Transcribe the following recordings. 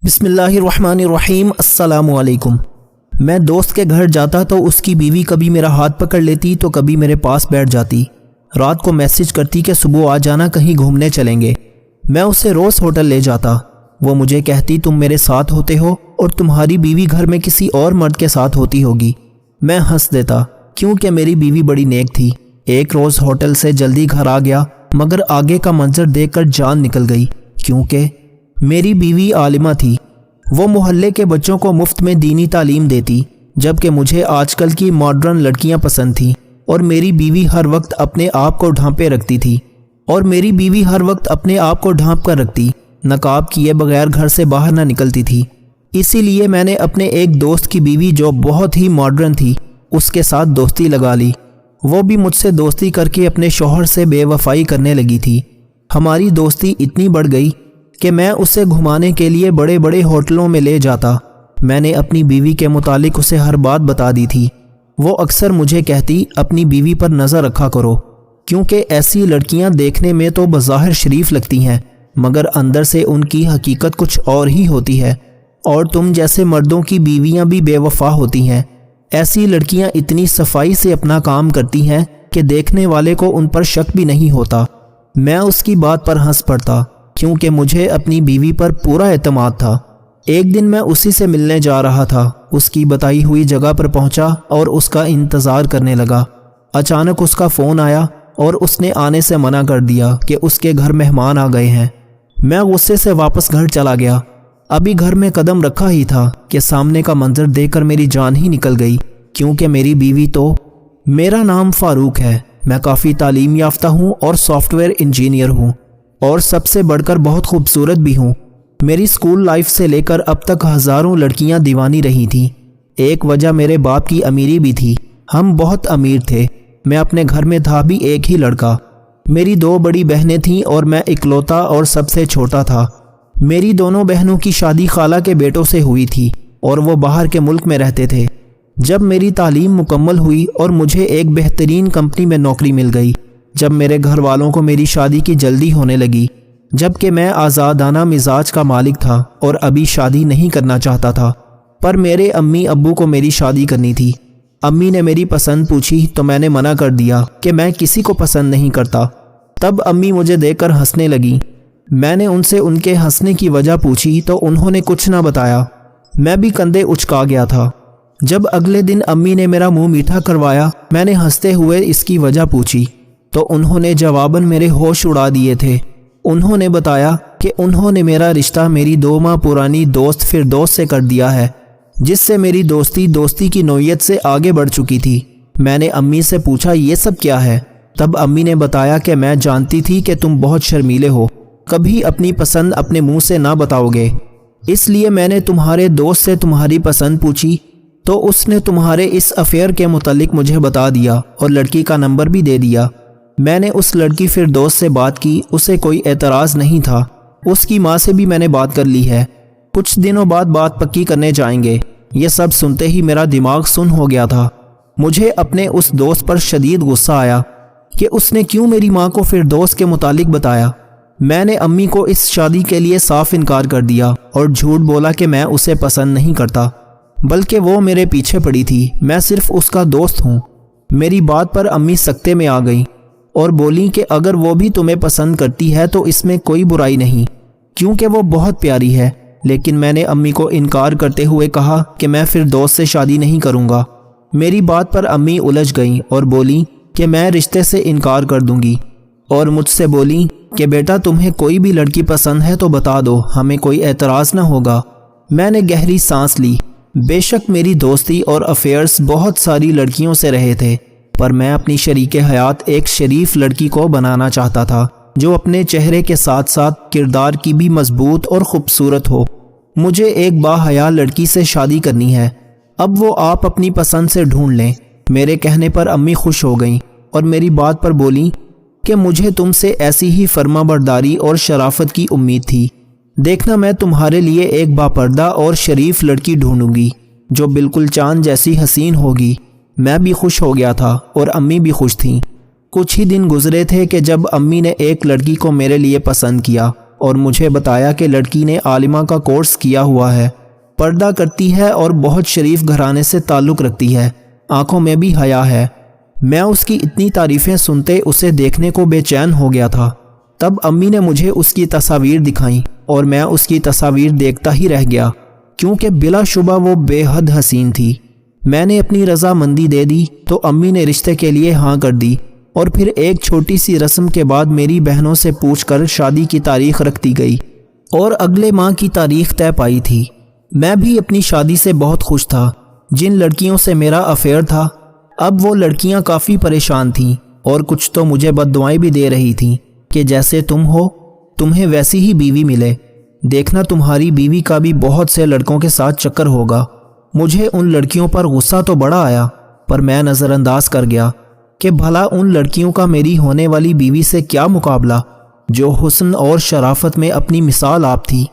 بسم اللہ الرحمن الرحیم۔ السلام علیکم۔ میں دوست کے گھر جاتا تو اس کی بیوی کبھی میرا ہاتھ پکڑ لیتی تو کبھی میرے پاس بیٹھ جاتی۔ رات کو میسج کرتی کہ صبح آ جانا، کہیں گھومنے چلیں گے۔ میں اسے روز ہوٹل لے جاتا۔ وہ مجھے کہتی تم میرے ساتھ ہوتے ہو اور تمہاری بیوی گھر میں کسی اور مرد کے ساتھ ہوتی ہوگی۔ میں ہنس دیتا کیونکہ میری بیوی بڑی نیک تھی۔ ایک روز ہوٹل سے جلدی گھر آ گیا، مگر آگے کا منظر دیکھ کر جان نکل گئی، کیونکہ میری بیوی عالمہ تھی۔ وہ محلے کے بچوں کو مفت میں دینی تعلیم دیتی، جبکہ مجھے آج کل کی ماڈرن لڑکیاں پسند تھیں، اور میری بیوی ہر وقت اپنے آپ کو ڈھانپے رکھتی نقاب کیے بغیر گھر سے باہر نہ نکلتی تھی۔ اسی لیے میں نے اپنے ایک دوست کی بیوی جو بہت ہی ماڈرن تھی اس کے ساتھ دوستی لگا لی۔ وہ بھی مجھ سے دوستی کر کے اپنے شوہر سے بے وفائی کرنے لگی تھی۔ ہماری دوستی اتنی بڑھ گئی کہ میں اسے گھمانے کے لیے بڑے بڑے ہوٹلوں میں لے جاتا۔ میں نے اپنی بیوی کے متعلق اسے ہر بات بتا دی تھی۔ وہ اکثر مجھے کہتی اپنی بیوی پر نظر رکھا کرو، کیونکہ ایسی لڑکیاں دیکھنے میں تو بظاہر شریف لگتی ہیں، مگر اندر سے ان کی حقیقت کچھ اور ہی ہوتی ہے، اور تم جیسے مردوں کی بیویاں بھی بے وفا ہوتی ہیں۔ ایسی لڑکیاں اتنی صفائی سے اپنا کام کرتی ہیں کہ دیکھنے والے کو ان پر شک بھی نہیں ہوتا۔ میں اس کی بات پر ہنس پڑتا کیونکہ مجھے اپنی بیوی پر پورا اعتماد تھا۔ ایک دن میں اسی سے ملنے جا رہا تھا، اس کی بتائی ہوئی جگہ پر پہنچا اور اس کا انتظار کرنے لگا۔ اچانک اس کا فون آیا اور اس نے آنے سے منع کر دیا کہ اس کے گھر مہمان آ گئے ہیں۔ میں غصے سے واپس گھر چلا گیا۔ ابھی گھر میں قدم رکھا ہی تھا کہ سامنے کا منظر دیکھ کر میری جان ہی نکل گئی، کیونکہ میری بیوی تو… میرا نام فاروق ہے، میں کافی تعلیم یافتہ ہوں اور سافٹ ویئر انجینئر ہوں، اور سب سے بڑھ کر بہت خوبصورت بھی ہوں۔ میری سکول لائف سے لے کر اب تک ہزاروں لڑکیاں دیوانی رہی تھیں۔ ایک وجہ میرے باپ کی امیری بھی تھی، ہم بہت امیر تھے۔ میں اپنے گھر میں تھا بھی ایک ہی لڑکا۔ میری 2 بڑی بہنیں تھیں اور میں اکلوتا اور سب سے چھوٹا تھا۔ میری دونوں بہنوں کی شادی خالہ کے بیٹوں سے ہوئی تھی اور وہ باہر کے ملک میں رہتے تھے۔ جب میری تعلیم مکمل ہوئی اور مجھے ایک بہترین کمپنی میں نوکری مل گئی، جب میرے گھر والوں کو میری شادی کی جلدی ہونے لگی، جبکہ میں آزادانہ مزاج کا مالک تھا اور ابھی شادی نہیں کرنا چاہتا تھا، پر میرے امی ابو کو میری شادی کرنی تھی۔ امی نے میری پسند پوچھی تو میں نے منع کر دیا کہ میں کسی کو پسند نہیں کرتا۔ تب امی مجھے دیکھ کر ہنسنے لگی۔ میں نے ان سے ان کے ہنسنے کی وجہ پوچھی تو انہوں نے کچھ نہ بتایا۔ میں بھی کندھے اچکا گیا تھا۔ جب اگلے دن امی نے میرا منہ میٹھا کروایا، میں نے ہنستے ہوئے اس کی وجہ پوچھی تو انہوں نے جواباً میرے ہوش اڑا دیے تھے۔ انہوں نے بتایا کہ انہوں نے میرا رشتہ میری 2 ماہ پرانی دوست فردوس سے کر دیا ہے، جس سے میری دوستی کی نوعیت سے آگے بڑھ چکی تھی۔ میں نے امی سے پوچھا یہ سب کیا ہے؟ تب امی نے بتایا کہ میں جانتی تھی کہ تم بہت شرمیلے ہو، کبھی اپنی پسند اپنے منہ سے نہ بتاؤ گے، اس لیے میں نے تمہارے دوست سے تمہاری پسند پوچھی تو اس نے تمہارے اس افیئر کے متعلق مجھے بتا دیا اور لڑکی کا نمبر بھی دے دیا۔ میں نے اس لڑکی فردوس سے بات کی، اسے کوئی اعتراض نہیں تھا۔ اس کی ماں سے بھی میں نے بات کر لی ہے، کچھ دنوں بعد بات پکی کرنے جائیں گے۔ یہ سب سنتے ہی میرا دماغ سن ہو گیا تھا۔ مجھے اپنے اس دوست پر شدید غصہ آیا کہ اس نے کیوں میری ماں کو فردوس کے متعلق بتایا۔ میں نے امی کو اس شادی کے لیے صاف انکار کر دیا اور جھوٹ بولا کہ میں اسے پسند نہیں کرتا، بلکہ وہ میرے پیچھے پڑی تھی، میں صرف اس کا دوست ہوں۔ میری بات پر امی سکتے میں آ گئیں اور بولی کہ اگر وہ بھی تمہیں پسند کرتی ہے تو اس میں کوئی برائی نہیں، کیونکہ وہ بہت پیاری ہے۔ لیکن میں نے امی کو انکار کرتے ہوئے کہا کہ میں فردوس سے شادی نہیں کروں گا۔ میری بات پر امی الجھ گئیں اور بولی کہ میں رشتے سے انکار کر دوں گی، اور مجھ سے بولی کہ بیٹا تمہیں کوئی بھی لڑکی پسند ہے تو بتا دو، ہمیں کوئی اعتراض نہ ہوگا۔ میں نے گہری سانس لی۔ بے شک میری دوستی اور افیئرز بہت ساری لڑکیوں سے رہے تھے، پر میں اپنی شریک حیات ایک شریف لڑکی کو بنانا چاہتا تھا جو اپنے چہرے کے ساتھ ساتھ کردار کی بھی مضبوط اور خوبصورت ہو۔ مجھے ایک باحیا لڑکی سے شادی کرنی ہے، اب وہ آپ اپنی پسند سے ڈھونڈ لیں۔ میرے کہنے پر امی خوش ہو گئیں اور میری بات پر بولی کہ مجھے تم سے ایسی ہی فرما برداری اور شرافت کی امید تھی۔ دیکھنا میں تمہارے لیے ایک باپردہ اور شریف لڑکی ڈھونڈوں گی جو بالکل چاند جیسی حسین ہوگی۔ میں بھی خوش ہو گیا تھا اور امی بھی خوش تھیں۔ کچھ ہی دن گزرے تھے کہ جب امی نے ایک لڑکی کو میرے لیے پسند کیا اور مجھے بتایا کہ لڑکی نے عالمہ کا کورس کیا ہوا ہے، پردہ کرتی ہے اور بہت شریف گھرانے سے تعلق رکھتی ہے، آنکھوں میں بھی حیا ہے۔ میں اس کی اتنی تعریفیں سنتے اسے دیکھنے کو بے چین ہو گیا تھا۔ تب امی نے مجھے اس کی تصاویر دکھائیں اور میں اس کی تصاویر دیکھتا ہی رہ گیا، کیونکہ بلا شبہ وہ بے حد حسین تھی۔ میں نے اپنی رضامندی دے دی تو امی نے رشتے کے لیے ہاں کر دی، اور پھر ایک چھوٹی سی رسم کے بعد میری بہنوں سے پوچھ کر شادی کی تاریخ رکھ دی گئی اور اگلے ماہ کی تاریخ طے پائی تھی۔ میں بھی اپنی شادی سے بہت خوش تھا۔ جن لڑکیوں سے میرا افیئر تھا، اب وہ لڑکیاں کافی پریشان تھیں اور کچھ تو مجھے بد دعائیں بھی دے رہی تھیں کہ جیسے تم ہو تمہیں ویسی ہی بیوی ملے، دیکھنا تمہاری بیوی کا بھی بہت سے لڑکوں کے ساتھ چکر ہوگا۔ مجھے ان لڑکیوں پر غصہ تو بڑا آیا، پر میں نظر انداز کر گیا کہ بھلا ان لڑکیوں کا میری ہونے والی بیوی سے کیا مقابلہ، جو حسن اور شرافت میں اپنی مثال آپ تھی۔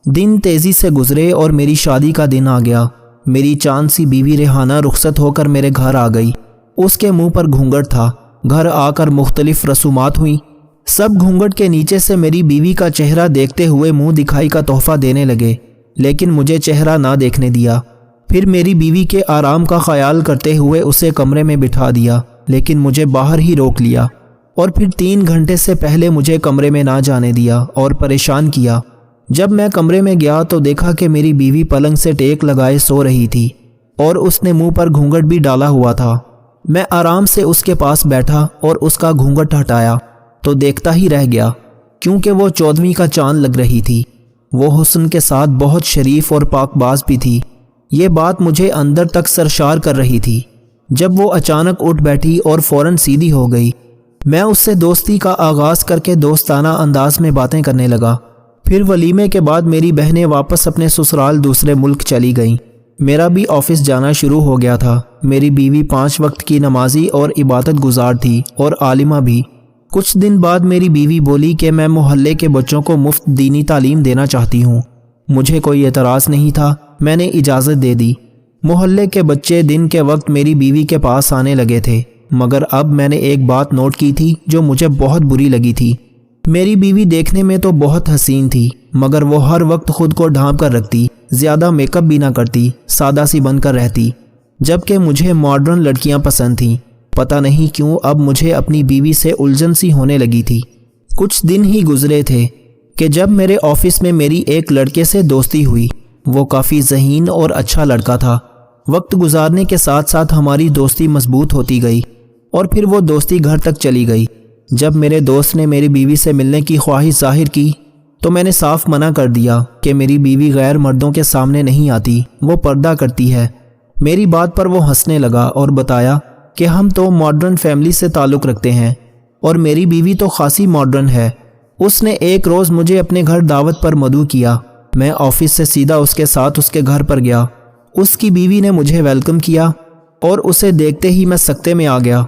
دن تیزی سے گزرے اور میری شادی کا دن آ گیا۔ میری چاند سی بیوی ریحانہ رخصت ہو کر میرے گھر آ گئی۔ اس کے منہ پر گھونگھٹ تھا۔ گھر آ کر مختلف رسومات ہوئیں۔ سب گھونگھٹ کے نیچے سے میری بیوی کا چہرہ دیکھتے ہوئے منہ دکھائی کا تحفہ دینے لگے، لیکن مجھے چہرہ نہ دیکھنے دیا۔ پھر میری بیوی کے آرام کا خیال کرتے ہوئے اسے کمرے میں بٹھا دیا، لیکن مجھے باہر ہی روک لیا، اور پھر 3 گھنٹے سے پہلے مجھے کمرے میں نہ جانے دیا اور پریشان کیا۔ جب میں کمرے میں گیا تو دیکھا کہ میری بیوی پلنگ سے ٹیک لگائے سو رہی تھی اور اس نے منہ پر گھونگھٹ بھی ڈالا ہوا تھا۔ میں آرام سے اس کے پاس بیٹھا اور اس کا گھونگھٹ ہٹایا تو دیکھتا ہی رہ گیا، کیونکہ وہ 14ویں کا چاند لگ رہی تھی۔ وہ حسن کے ساتھ بہت شریف اور پاک باز بھی تھی۔ یہ بات مجھے اندر تک سرشار کر رہی تھی جب وہ اچانک اٹھ بیٹھی اور فوراً سیدھی ہو گئی۔ میں اس سے دوستی کا آغاز کر کے دوستانہ انداز میں باتیں کرنے لگا۔ پھر ولیمے کے بعد میری بہنیں واپس اپنے سسرال دوسرے ملک چلی گئیں۔ میرا بھی آفس جانا شروع ہو گیا تھا۔ میری بیوی 5 وقت کی نمازی اور عبادت گزار تھی اور عالمہ بھی۔ کچھ دن بعد میری بیوی بولی کہ میں محلے کے بچوں کو مفت دینی تعلیم دینا چاہتی ہوں۔ مجھے کوئی اعتراض نہیں تھا، میں نے اجازت دے دی۔ محلے کے بچے دن کے وقت میری بیوی کے پاس آنے لگے تھے، مگر اب میں نے ایک بات نوٹ کی تھی جو مجھے بہت بری لگی تھی۔ میری بیوی دیکھنے میں تو بہت حسین تھی، مگر وہ ہر وقت خود کو ڈھانپ کر رکھتی، زیادہ میک اپ بھی نہ کرتی، سادہ سی بن کر رہتی، جبکہ مجھے ماڈرن لڑکیاں پسند تھیں۔ پتہ نہیں کیوں اب مجھے اپنی بیوی سے الجھن سی ہونے لگی تھی۔ کچھ دن ہی گزرے تھے کہ جب میرے آفس میں میری ایک لڑکے سے دوستی ہوئی۔ وہ کافی ذہین اور اچھا لڑکا تھا۔ وقت گزارنے کے ساتھ ساتھ ہماری دوستی مضبوط ہوتی گئی اور پھر وہ دوستی گھر تک چلی گئی۔ جب میرے دوست نے میری بیوی سے ملنے کی خواہش ظاہر کی تو میں نے صاف منع کر دیا کہ میری بیوی غیر مردوں کے سامنے نہیں آتی، وہ پردہ کرتی ہے۔ میری بات پر وہ ہنسنے لگا اور بتایا کہ ہم تو ماڈرن فیملی سے تعلق رکھتے ہیں اور میری بیوی تو خاصی ماڈرن ہے۔ اس نے ایک روز مجھے اپنے گھر دعوت پر مدعو کیا۔ میں آفس سے سیدھا اس کے ساتھ اس کے گھر پر گیا۔ اس کی بیوی نے مجھے ویلکم کیا اور اسے دیکھتے ہی میں سکتے میں آ گیا،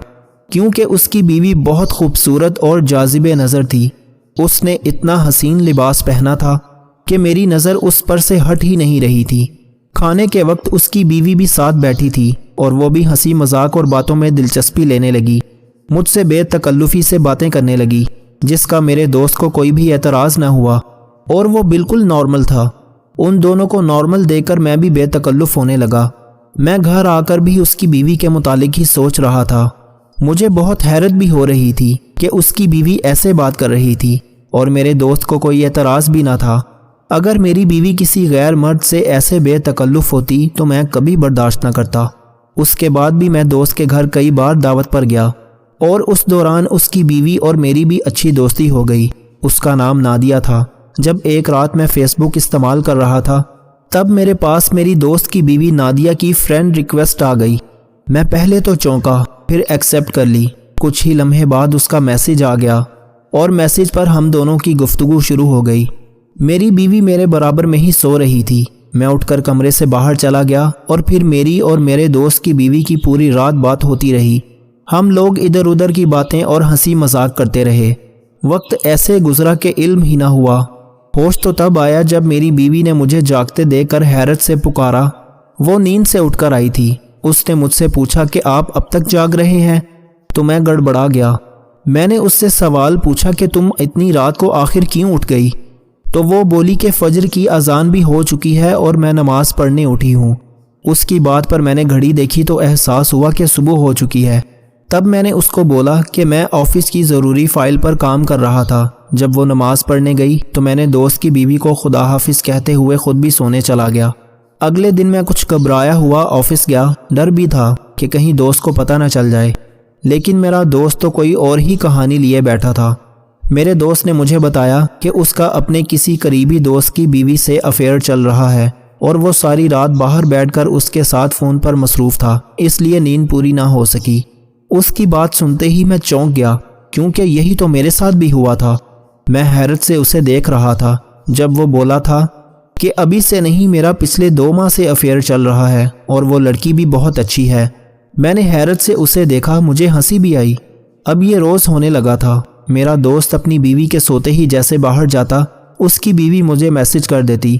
کیونکہ اس کی بیوی بہت خوبصورت اور جاذب نظر تھی۔ اس نے اتنا حسین لباس پہنا تھا کہ میری نظر اس پر سے ہٹ ہی نہیں رہی تھی۔ کھانے کے وقت اس کی بیوی بھی ساتھ بیٹھی تھی اور وہ بھی ہنسی مذاق اور باتوں میں دلچسپی لینے لگی۔ مجھ سے بے تکلفی سے باتیں کرنے لگی، جس کا میرے دوست کو کوئی بھی اعتراض نہ ہوا، اور وہ بالکل نارمل تھا۔ ان دونوں کو نارمل دیکھ کر میں بھی بے تکلف ہونے لگا۔ میں گھر آ کر بھی اس کی بیوی کے متعلق ہی سوچ رہا تھا۔ مجھے بہت حیرت بھی ہو رہی تھی کہ اس کی بیوی ایسے بات کر رہی تھی اور میرے دوست کو کوئی اعتراض بھی نہ تھا۔ اگر میری بیوی کسی غیر مرد سے ایسے بے تکلف ہوتی تو میں کبھی برداشت نہ کرتا۔ اس کے بعد بھی میں دوست کے گھر کئی بار دعوت پر گیا اور اس دوران اس کی بیوی اور میری بھی اچھی دوستی ہو گئی۔ اس کا نام نادیہ تھا۔ جب ایک رات میں فیس بک استعمال کر رہا تھا تب میرے پاس میری دوست کی بیوی نادیہ کی فرینڈ ریکویسٹ آ گئی۔ میں پہلے تو چونکا، پھر ایکسیپٹ کر لی۔ کچھ ہی لمحے بعد اس کا میسج آ گیا اور میسج پر ہم دونوں کی گفتگو شروع ہو گئی۔ میری بیوی میرے برابر میں ہی سو رہی تھی۔ میں اٹھ کر کمرے سے باہر چلا گیا اور پھر میری اور میرے دوست کی بیوی کی پوری رات بات ہوتی رہی۔ ہم لوگ ادھر ادھر کی باتیں اور ہنسی مذاق کرتے رہے۔ وقت ایسے گزرا کہ علم ہی نہ ہوا۔ ہوش تو تب آیا جب میری بیوی نے مجھے جاگتے دیکھ کر حیرت سے پکارا۔ وہ نیند سے اٹھ کر آئی تھی۔ اس نے مجھ سے پوچھا کہ آپ اب تک جاگ رہے ہیں؟ تو میں گڑبڑا گیا۔ میں نے اس سے سوال پوچھا کہ تم اتنی رات کو آخر کیوں اٹھ گئی؟ تو وہ بولی کہ فجر کی اذان بھی ہو چکی ہے اور میں نماز پڑھنے اٹھی ہوں۔ اس کی بات پر میں نے گھڑی دیکھی تو احساس ہوا کہ صبح ہو چکی ہے۔ تب میں نے اس کو بولا کہ میں آفس کی ضروری فائل پر کام کر رہا تھا۔ جب وہ نماز پڑھنے گئی تو میں نے دوست کی بیوی کو خدا حافظ کہتے ہوئے خود بھی سونے چلا گیا۔ اگلے دن میں کچھ گھبرایا ہوا آفس گیا، ڈر بھی تھا کہ کہیں دوست کو پتہ نہ چل جائے، لیکن میرا دوست تو کوئی اور ہی کہانی لیے بیٹھا تھا۔ میرے دوست نے مجھے بتایا کہ اس کا اپنے کسی قریبی دوست کی بیوی سے افیئر چل رہا ہے اور وہ ساری رات باہر بیٹھ کر اس کے ساتھ فون پر مصروف تھا، اس لیے نیند پوری نہ ہو سکی۔ اس کی بات سنتے ہی میں چونک گیا، کیونکہ یہی تو میرے ساتھ بھی ہوا تھا۔ میں حیرت سے اسے دیکھ رہا تھا جب وہ بولا تھا کہ ابھی سے نہیں، میرا پچھلے 2 ماہ سے افیئر چل رہا ہے اور وہ لڑکی بھی بہت اچھی ہے۔ میں نے حیرت سے اسے دیکھا، مجھے ہنسی بھی آئی۔ اب یہ روز ہونے لگا تھا۔ میرا دوست اپنی بیوی کے سوتے ہی جیسے باہر جاتا، اس کی بیوی مجھے میسج کر دیتی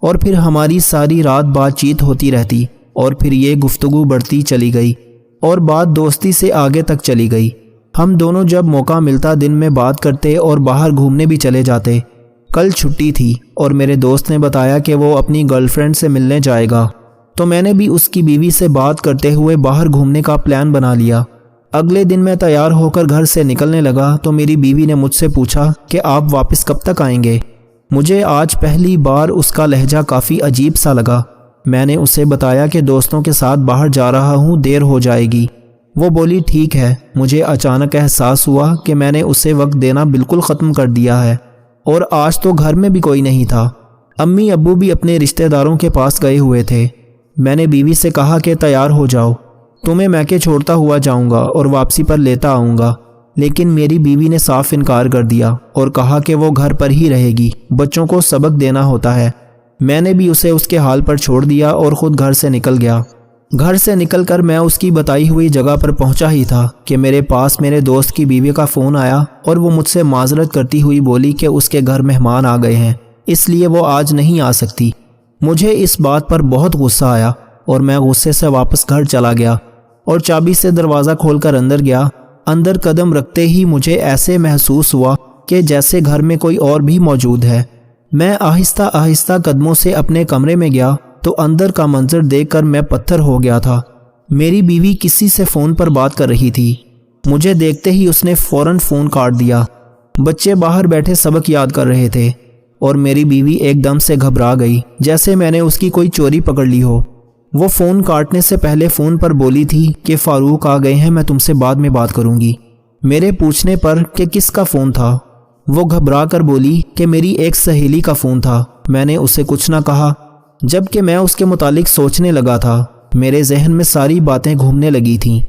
اور پھر ہماری ساری رات بات چیت ہوتی رہتی اور پھر یہ گفتگو بڑھتی چلی گئی اور بات دوستی سے آگے تک چلی گئی۔ ہم دونوں جب موقع ملتا دن میں بات کرتے اور باہر گھومنے بھی چلے جاتے۔ کل چھٹی تھی اور میرے دوست نے بتایا کہ وہ اپنی گرل فرینڈ سے ملنے جائے گا، تو میں نے بھی اس کی بیوی سے بات کرتے ہوئے باہر گھومنے کا پلان بنا لیا۔ اگلے دن میں تیار ہو کر گھر سے نکلنے لگا تو میری بیوی نے مجھ سے پوچھا کہ آپ واپس کب تک آئیں گے؟ مجھے آج پہلی بار اس کا لہجہ کافی عجیب سا لگا۔ میں نے اسے بتایا کہ دوستوں کے ساتھ باہر جا رہا ہوں، دیر ہو جائے گی۔ وہ بولی ٹھیک ہے۔ مجھے اچانک احساس ہوا کہ میں نے اسے وقت دینا بالکل ختم کر دیا ہے اور آج تو گھر میں بھی کوئی نہیں تھا۔ امی ابو بھی اپنے رشتہ داروں کے پاس گئے ہوئے تھے۔ میں نے بیوی سے کہا کہ تیار ہو جاؤ، تمہیں میکے چھوڑتا ہوا جاؤں گا اور واپسی پر لیتا آؤں گا، لیکن میری بیوی نے صاف انکار کر دیا اور کہا کہ وہ گھر پر ہی رہے گی، بچوں کو سبق دینا ہوتا ہے۔ میں نے بھی اسے اس کے حال پر چھوڑ دیا اور خود گھر سے نکل گیا۔ گھر سے نکل کر میں اس کی بتائی ہوئی جگہ پر پہنچا ہی تھا کہ میرے پاس میرے دوست کی بیوی کا فون آیا اور وہ مجھ سے معذرت کرتی ہوئی بولی کہ اس کے گھر مہمان آ گئے ہیں، اس لیے وہ آج نہیں آ سکتی۔ مجھے اس بات پر بہت غصہ آیا اور میں غصے سے واپس گھر چلا گیا اور چابی سے دروازہ کھول کر اندر گیا۔ اندر قدم رکھتے ہی مجھے ایسے محسوس ہوا کہ جیسے گھر میں کوئی اور بھی موجود ہے۔ میں آہستہ آہستہ قدموں سے اپنے کمرے میں گیا تو اندر کا منظر دیکھ کر میں پتھر ہو گیا تھا۔ میری بیوی کسی سے فون پر بات کر رہی تھی۔ مجھے دیکھتے ہی اس نے فوراً فون کاٹ دیا۔ بچے باہر بیٹھے سبق یاد کر رہے تھے اور میری بیوی ایک دم سے گھبرا گئی، جیسے میں نے اس کی کوئی چوری پکڑ لی ہو۔ وہ فون کاٹنے سے پہلے فون پر بولی تھی کہ فاروق آ گئے ہیں، میں تم سے بعد میں بات کروں گی۔ میرے پوچھنے پر کہ کس کا فون تھا، وہ گھبرا کر بولی کہ میری ایک سہیلی کا فون تھا۔ میں نے اسے کچھ نہ کہا، جبکہ میں اس کے متعلق سوچنے لگا تھا۔ میرے ذہن میں ساری باتیں گھومنے لگی تھیں۔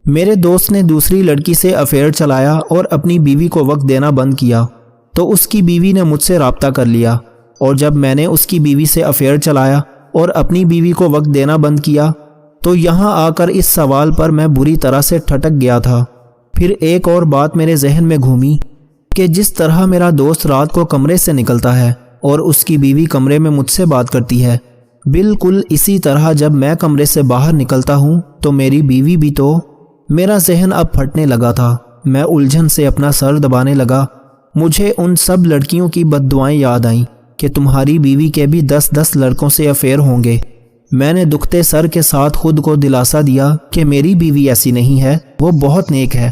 میرے دوست نے دوسری لڑکی سے افیئر چلایا اور اپنی بیوی کو وقت دینا بند کیا، تو اس کی بیوی نے مجھ سے رابطہ کر لیا، اور جب میں نے اس کی بیوی سے افیئر چلایا اور اپنی بیوی کو وقت دینا بند کیا تو یہاں آ کر اس سوال پر میں بری طرح سے ٹھٹک گیا تھا۔ پھر ایک اور بات میرے ذہن میں گھومی کہ جس طرح میرا دوست رات کو کمرے سے نکلتا ہے اور اس کی بیوی کمرے میں مجھ سے بات کرتی ہے، بالکل اسی طرح جب میں کمرے سے باہر نکلتا ہوں تو میری بیوی بھی تو۔ میرا ذہن اب پھٹنے لگا تھا۔ میں الجھن سے اپنا سر دبانے لگا۔ مجھے ان سب لڑکیوں کی بد دعائیں یاد آئیں کہ تمہاری بیوی کے بھی 10 لڑکوں سے افیئر ہوں گے۔ میں نے دکھتے سر کے ساتھ خود کو دلاسا دیا کہ میری بیوی ایسی نہیں ہے، وہ بہت نیک ہے۔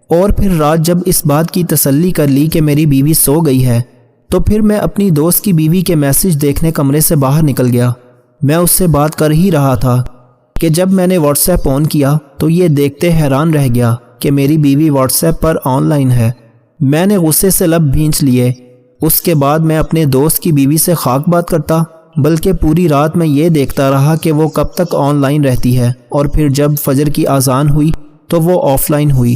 اور پھر رات جب اس بات کی تسلی کر لی کہ میری بیوی سو گئی ہے تو پھر میں اپنی دوست کی بیوی کے میسج دیکھنے کمرے سے باہر نکل گیا۔ میں اس سے بات کر ہی رہا تھا کہ جب میں نے واٹس ایپ آن کیا تو یہ دیکھتے حیران رہ گیا کہ میری بیوی what's app per on line ہے۔ میں نے غصے سے لب بھینچ لیے۔ اس کے بعد میں اپنے دوست کی بیوی سے خاک بات کرتا، بلکہ پوری رات میں یہ دیکھتا رہا کہ وہ کب تک آن لائن رہتی ہے، اور پھر جب فجر کی اذان ہوئی تو وہ آف لائن ہوئی،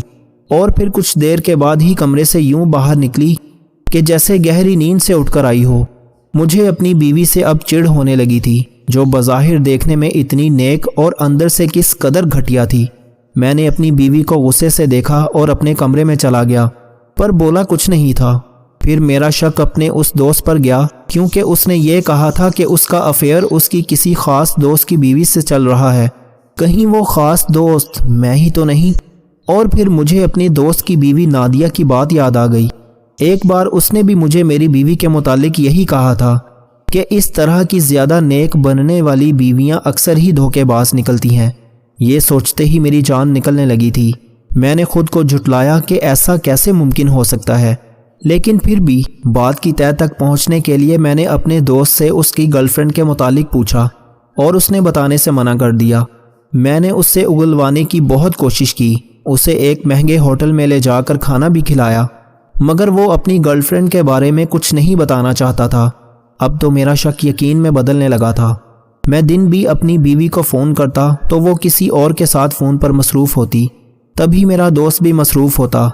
اور پھر کچھ دیر کے بعد ہی کمرے سے یوں باہر نکلی کہ جیسے گہری نیند سے اٹھ کر آئی ہو۔ مجھے اپنی بیوی سے اب چڑ ہونے لگی تھی، جو بظاہر دیکھنے میں اتنی نیک اور اندر سے کس قدر گھٹیا تھی۔ میں نے اپنی بیوی کو غصے سے دیکھا اور اپنے کمرے میں چلا گیا، پر بولا کچھ نہیں تھا۔ پھر میرا شک اپنے اس دوست پر گیا، کیونکہ اس نے یہ کہا تھا کہ اس کا افیئر اس کی کسی خاص دوست کی بیوی سے چل رہا ہے۔ کہیں وہ خاص دوست میں ہی تو نہیں؟ اور پھر مجھے اپنی دوست کی بیوی نادیہ کی بات یاد آ گئی۔ ایک بار اس نے بھی مجھے میری بیوی کے متعلق یہی کہا تھا کہ اس طرح کی زیادہ نیک بننے والی بیویاں اکثر ہی دھوکے باز نکلتی ہیں۔ یہ سوچتے ہی میری جان نکلنے لگی تھی۔ میں نے خود کو جھٹلایا کہ ایسا کیسے ممکن ہو سکتا ہے، لیکن پھر بھی بات کی تہہ تک پہنچنے کے لیے میں نے اپنے دوست سے اس کی گرل فرینڈ کے متعلق پوچھا اور اس نے بتانے سے منع کر دیا۔ میں نے اس سے اگلوانے کی بہت کوشش کی، اسے ایک مہنگے ہوٹل میں لے جا کر کھانا بھی کھلایا، مگر وہ اپنی گرل فرینڈ کے بارے میں کچھ نہیں بتانا چاہتا تھا۔ اب تو میرا شک یقین میں بدلنے لگا تھا۔ میں دن بھی اپنی بیوی کو فون کرتا تو وہ کسی اور کے ساتھ فون پر مصروف ہوتی، تبھی میرا دوست بھی مصروف ہوتا۔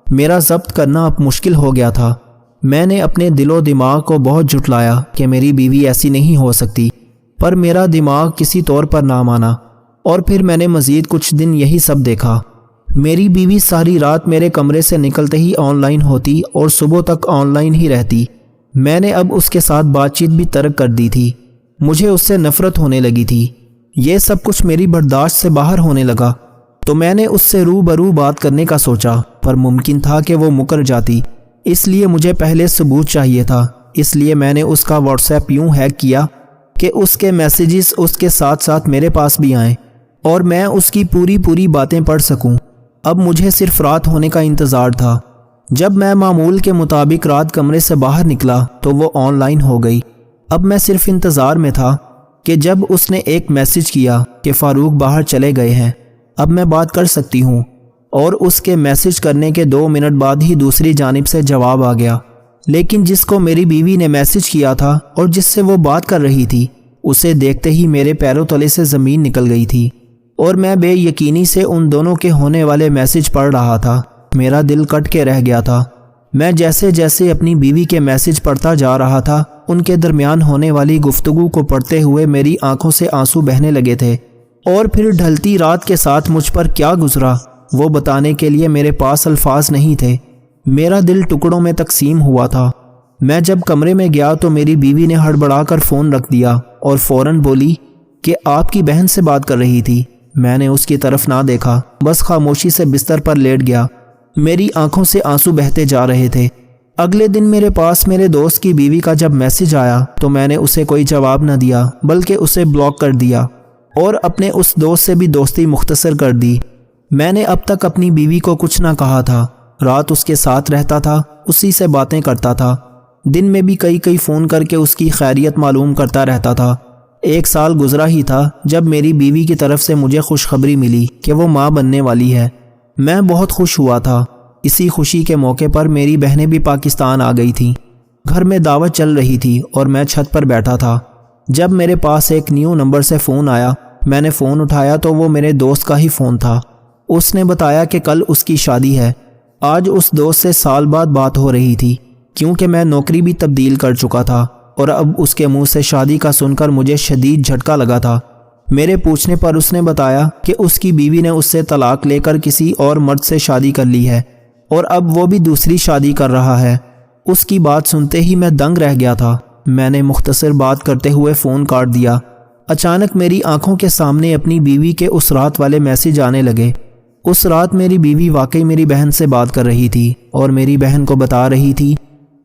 میرا ضبط کرنا اب مشکل ہو گیا تھا۔ میں نے اپنے دل و دماغ کو بہت جھٹلایا کہ میری بیوی ایسی نہیں ہو سکتی، پر میرا دماغ کسی طور پر نہ مانا، اور پھر میں نے مزید کچھ دن یہی سب دیکھا۔ میری بیوی ساری رات میرے کمرے سے نکلتے ہی آن لائن ہوتی اور صبح تک آن لائن ہی رہتی۔ میں نے اب اس کے ساتھ بات چیت بھی ترک کر دی تھی۔ مجھے اس سے نفرت ہونے لگی تھی۔ یہ سب کچھ میری برداشت سے باہر ہونے لگا، تو میں نے اس سے روبرو بات کرنے کا سوچا، پر ممکن تھا کہ وہ مکر جاتی، اس لیے مجھے پہلے ثبوت چاہیے تھا۔ اس لیے میں نے اس کا واٹس ایپ یوں ہیک کیا کہ اس کے میسیجز اس کے ساتھ ساتھ میرے پاس بھی آئیں اور میں اس کی پوری باتیں پڑھ سکوں۔ اب مجھے صرف رات ہونے کا انتظار تھا۔ جب میں معمول کے مطابق رات کمرے سے باہر نکلا تو وہ آن لائن ہو گئی۔ اب میں صرف انتظار میں تھا کہ جب اس نے ایک میسج کیا کہ فاروق باہر چلے گئے ہیں، اب میں بات کر سکتی ہوں، اور اس کے میسج کرنے کے 2 منٹ بعد ہی دوسری جانب سے جواب آ گیا۔ لیکن جس کو میری بیوی نے میسج کیا تھا اور جس سے وہ بات کر رہی تھی، اسے دیکھتے ہی میرے پیروں تلے سے زمین نکل گئی تھی، اور میں بے یقینی سے ان دونوں کے ہونے والے میسج پڑھ رہا تھا۔ میرا دل کٹ کے رہ گیا تھا۔ میں جیسے جیسے اپنی بیوی کے میسج پڑھتا جا رہا تھا، ان کے درمیان ہونے والی گفتگو کو پڑھتے ہوئے میری آنکھوں سے آنسو بہنے لگے تھے، اور پھر ڈھلتی رات کے ساتھ مجھ پر کیا گزرا وہ بتانے کے لیے میرے پاس الفاظ نہیں تھے۔ میرا دل ٹکڑوں میں تقسیم ہوا تھا۔ میں جب کمرے میں گیا تو میری بیوی نے ہڑبڑا کر فون رکھ دیا اور فوراً بولی کہ آپ کی بہن سے بات کر رہی تھی۔ میں نے اس کی طرف نہ دیکھا، بس خاموشی سے بستر پر لیٹ گیا۔ میری آنکھوں سے آنسو بہتے جا رہے تھے۔ اگلے دن میرے پاس میرے دوست کی بیوی کا جب میسج آیا تو میں نے اسے کوئی جواب نہ دیا، بلکہ اسے بلاک کر دیا اور اپنے اس دوست سے بھی دوستی مختصر کر دی۔ میں نے اب تک اپنی بیوی کو کچھ نہ کہا تھا۔ رات اس کے ساتھ رہتا تھا، اسی سے باتیں کرتا تھا، دن میں بھی کئی فون کر کے اس کی خیریت معلوم کرتا رہتا تھا۔ 1 سال گزرا ہی تھا جب میری بیوی کی طرف سے مجھے خوشخبری ملی کہ وہ ماں بننے والی ہے۔ میں بہت خوش ہوا تھا۔ اسی خوشی کے موقع پر میری بہنیں بھی پاکستان آ گئی تھیں۔ گھر میں دعوت چل رہی تھی اور میں چھت پر بیٹھا تھا جب میرے پاس ایک نیو نمبر سے فون آیا۔ میں نے فون اٹھایا تو وہ میرے دوست کا ہی فون تھا۔ اس نے بتایا کہ کل اس کی شادی ہے۔ آج اس دوست سے سال بعد بات ہو رہی تھی، کیونکہ میں نوکری بھی تبدیل کر چکا تھا، اور اب اس کے منہ سے شادی کا سن کر مجھے شدید جھٹکا لگا تھا۔ میرے پوچھنے پر اس نے بتایا کہ اس کی بیوی نے اس سے طلاق لے کر کسی اور مرد سے شادی کر لی ہے، اور اب وہ بھی دوسری شادی کر رہا ہے۔ اس کی بات سنتے ہی میں دنگ رہ گیا تھا۔ میں نے مختصر بات کرتے ہوئے فون کاٹ دیا۔ اچانک میری آنکھوں کے سامنے اپنی بیوی کے اس رات والے میسج آنے لگے۔ اس رات میری بیوی واقعی میری بہن سے بات کر رہی تھی اور میری بہن کو بتا رہی تھی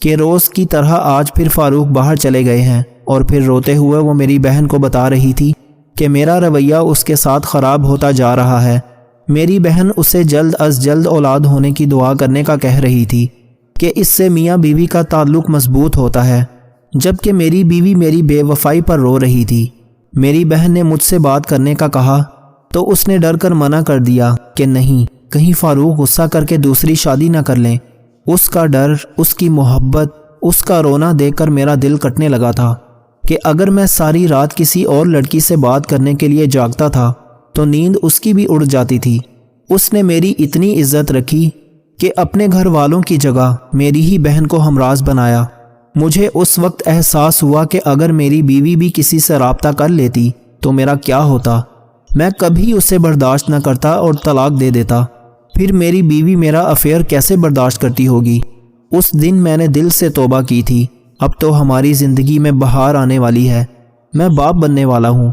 کہ روز کی طرح آج پھر فاروق باہر چلے گئے ہیں، اور پھر روتے ہوئے وہ میری بہن کو بتا رہی تھی کہ میرا رویہ اس کے ساتھ خراب ہوتا جا رہا ہے۔ میری بہن اسے جلد از جلد اولاد ہونے کی دعا کرنے کا کہہ رہی تھی کہ اس سے میاں بیوی کا تعلق مضبوط ہوتا ہے، جبکہ میری بیوی میری بے وفائی پر رو رہی تھی۔ میری بہن نے مجھ سے بات کرنے کا کہا تو اس نے ڈر کر منع کر دیا کہ نہیں، کہیں فاروق غصہ کر کے دوسری شادی نہ کر لیں۔ اس کا ڈر، اس کی محبت، اس کا رونا دیکھ کر میرا دل کٹنے لگا تھا کہ اگر میں ساری رات کسی اور لڑکی سے بات کرنے کے لیے جاگتا تھا تو نیند اس کی بھی اڑ جاتی تھی۔ اس نے میری اتنی عزت رکھی کہ اپنے گھر والوں کی جگہ میری ہی بہن کو ہمراز بنایا۔ مجھے اس وقت احساس ہوا کہ اگر میری بیوی بھی کسی سے رابطہ کر لیتی تو میرا کیا ہوتا۔ میں کبھی اسے برداشت نہ کرتا اور طلاق دے دیتا، پھر میری بیوی میرا افیئر کیسے برداشت کرتی ہوگی۔ اس دن میں نے دل سے توبہ کی تھی۔ اب تو ہماری زندگی میں بہار آنے والی ہے، میں باپ بننے والا ہوں۔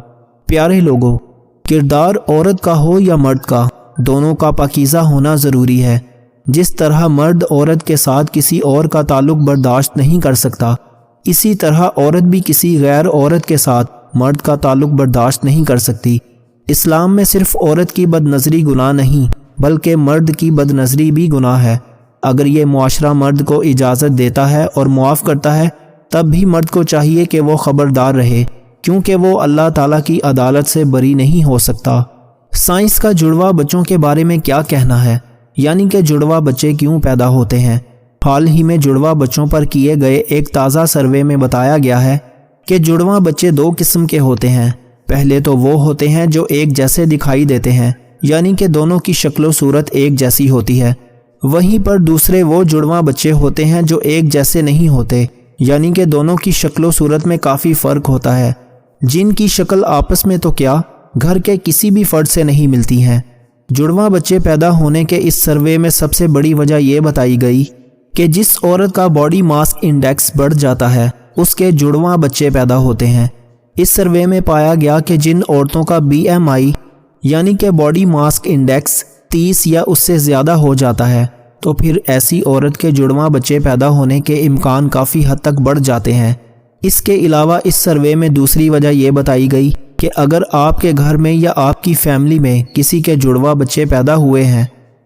پیارے لوگوں، کردار عورت کا ہو یا مرد کا، دونوں کا پاکیزہ ہونا ضروری ہے۔ جس طرح مرد عورت کے ساتھ کسی اور کا تعلق برداشت نہیں کر سکتا، اسی طرح عورت بھی کسی غیر عورت کے ساتھ مرد کا تعلق برداشت نہیں کر سکتی۔ اسلام میں صرف عورت کی بد نظری گناہ نہیں بلکہ مرد کی بد نظری بھی گناہ ہے۔ اگر یہ معاشرہ مرد کو اجازت دیتا ہے اور معاف کرتا ہے تب بھی مرد کو چاہیے کہ وہ خبردار رہے، کیونکہ وہ اللہ تعالیٰ کی عدالت سے بری نہیں ہو سکتا۔ سائنس کا جڑواں بچوں کے بارے میں کیا کہنا ہے، یعنی کہ جڑواں بچے کیوں پیدا ہوتے ہیں؟ حال ہی میں جڑواں بچوں پر کیے گئے ایک تازہ سروے میں بتایا گیا ہے کہ جڑواں بچے دو قسم کے ہوتے ہیں۔ پہلے تو وہ ہوتے ہیں جو ایک جیسے دکھائی دیتے ہیں، یعنی کہ دونوں کی شکل و صورت ایک جیسی ہوتی ہے۔ وہیں پر دوسرے وہ جڑواں بچے ہوتے ہیں جو ایک جیسے نہیں ہوتے، یعنی کہ دونوں کی شکل و صورت میں کافی فرق ہوتا ہے، جن کی شکل آپس میں تو کیا گھر کے کسی بھی فرد سے نہیں ملتی ہیں۔ جڑواں بچے پیدا ہونے کے اس سروے میں سب سے بڑی وجہ یہ بتائی گئی کہ جس عورت کا باڈی ماس انڈیکس بڑھ جاتا ہے اس کے جڑواں بچے پیدا ہوتے ہیں۔ اس سروے میں پایا گیا کہ جن عورتوں کا BMI یعنی کہ باڈی ماس انڈیکس 30 یا اس سے زیادہ ہو جاتا ہے تو پھر ایسی عورت کے جڑواں بچے پیدا ہونے کے امکان کافی حد تک بڑھ جاتے ہیں۔ اس کے علاوہ اس سروے میں دوسری وجہ یہ بتائی گئی کہ اگر آپ کے گھر میں یا آپ کی فیملی میں کسی کے جڑواں بچے پیدا ہوئے ہیں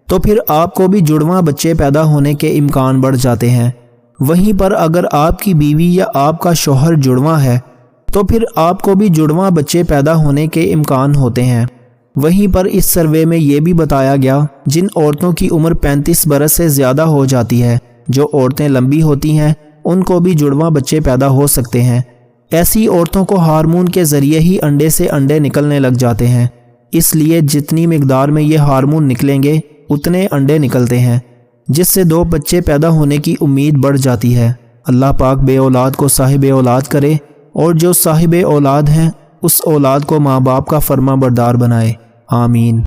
تو پھر آپ کو بھی جڑواں بچے پیدا ہونے کے امکان بڑھ جاتے ہیں۔ وہیں پر اگر آپ کی بیوی یا آپ کا شوہر جڑواں ہے تو پھر آپ کو بھی جڑواں بچے پیدا ہونے کے امکان ہوتے ہیں۔ وہیں پر اس سروے میں یہ بھی بتایا گیا جن عورتوں کی عمر 35 برس سے زیادہ ہو جاتی ہے، جو عورتیں لمبی ہوتی ہیں، ان کو بھی جڑواں بچے پیدا ہو سکتے ہیں۔ ایسی عورتوں کو ہارمون کے ذریعے ہی انڈے سے انڈے نکلنے لگ جاتے ہیں، اس لیے جتنی مقدار میں یہ ہارمون نکلیں گے اتنے انڈے نکلتے ہیں، جس سے 2 بچے پیدا ہونے کی امید بڑھ جاتی ہے۔ اللہ پاک بے اولاد کو صاحب اولاد کرے، اور جو صاحب اولاد ہیں اس اولاد کو ماں باپ کا فرما بردار بنائے، آمین۔